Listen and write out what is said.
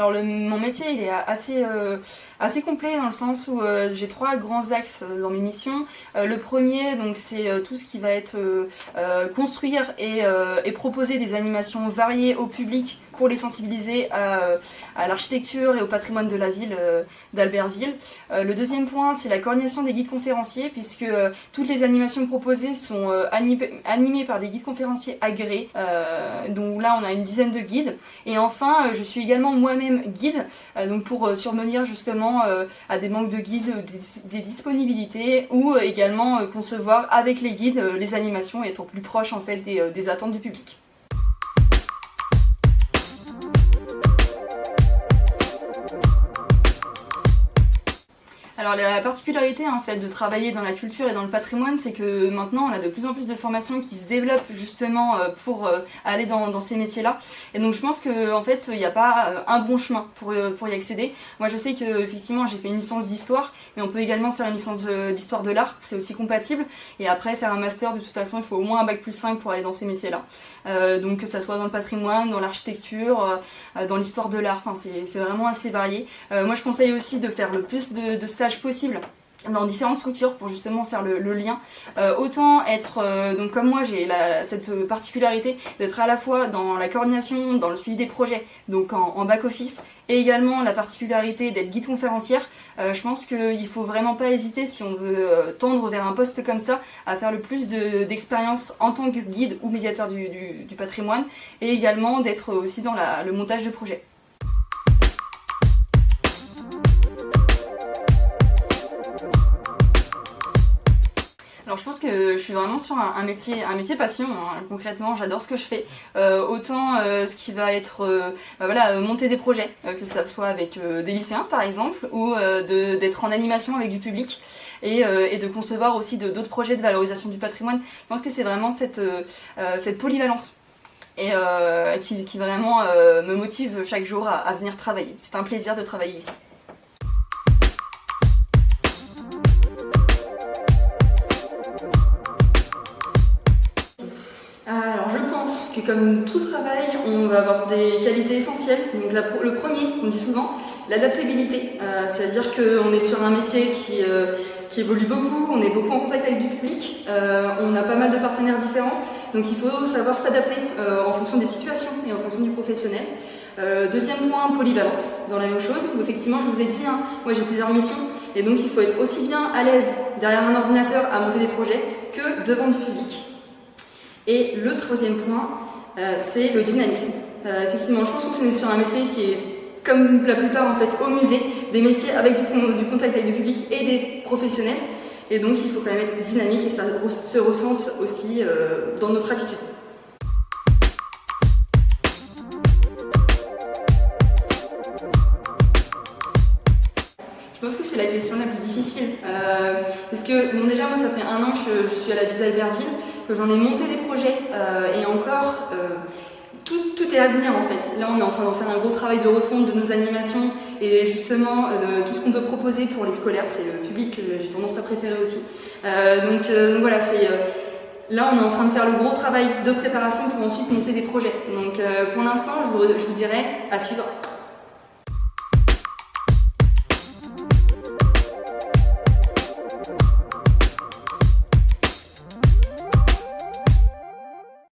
Alors mon métier il est assez complet dans le sens où j'ai 3 grands axes dans mes missions. Le premier donc c'est tout ce qui va être construire et proposer des animations variées au public pour les sensibiliser à l'architecture et au patrimoine de la ville d'Albertville. Le deuxième point c'est la coordination des guides conférenciers puisque toutes les animations proposées sont animées par des guides conférenciers agréés. Donc là on a une dizaine de guides. Et enfin je suis également moi-même guide donc pour survenir justement à des manques de guides, des disponibilités ou également concevoir avec les guides les animations et être plus proche en fait des attentes du public. Alors la particularité en fait de travailler dans la culture et dans le patrimoine, c'est que maintenant on a de plus en plus de formations qui se développent justement pour aller dans ces métiers-là. Et donc je pense qu'en fait il n'y a pas un bon chemin pour y accéder. Moi je sais que effectivement j'ai fait une licence d'histoire, mais on peut également faire une licence d'histoire de l'art, c'est aussi compatible. Et après faire un master, de toute façon il faut au moins un bac+5 pour aller dans ces métiers-là. Donc que ça soit dans le patrimoine, dans l'architecture, dans l'histoire de l'art, enfin c'est vraiment assez varié. Moi je conseille aussi de faire le plus de stages possible dans différentes structures pour justement faire le lien. Autant être, donc comme moi j'ai cette particularité d'être à la fois dans la coordination, dans le suivi des projets, donc en back-office, et également la particularité d'être guide conférencière. Je pense qu'il faut vraiment pas hésiter si on veut tendre vers un poste comme ça, à faire le plus d'expérience en tant que guide ou médiateur du patrimoine, et également d'être aussi dans le montage de projets. Alors je pense que je suis vraiment sur un métier passion, hein. Concrètement j'adore ce que je fais, autant ce qui va être monter des projets, que ça soit avec des lycéens par exemple, ou d'être en animation avec du public et de concevoir aussi d'autres projets de valorisation du patrimoine. Je pense que c'est vraiment cette polyvalence et qui vraiment me motive chaque jour à venir travailler. C'est un plaisir de travailler ici. Alors je pense que comme tout travail, on va avoir des qualités essentielles. Donc le premier, on dit souvent, l'adaptabilité. C'est-à-dire qu'on est sur un métier qui évolue beaucoup, on est beaucoup en contact avec du public, on a pas mal de partenaires différents, donc il faut savoir s'adapter en fonction des situations et en fonction du professionnel. Deuxième point, polyvalence, dans la même chose. Où effectivement, je vous ai dit, moi j'ai plusieurs missions, et donc il faut être aussi bien à l'aise derrière un ordinateur à monter des projets que devant du public. Et le troisième point, c'est le dynamisme. Effectivement, je pense que c'est sur un métier qui est, comme la plupart en fait, au musée, des métiers avec du contact avec du public et des professionnels. Et donc il faut quand même être dynamique et ça se ressente aussi dans notre attitude. Je pense que c'est la question la plus difficile. Parce que, bon, déjà, moi, ça fait 1 an que je suis à la ville d'Albertville, que j'en ai monté des projets, et encore, tout est à venir en fait. Là, on est en train d'en faire un gros travail de refonte de nos animations et justement de tout ce qu'on peut proposer pour les scolaires. C'est le public que j'ai tendance à préférer aussi. Donc voilà, là, on est en train de faire le gros travail de préparation pour ensuite monter des projets. Donc pour l'instant, je vous dirais à suivre.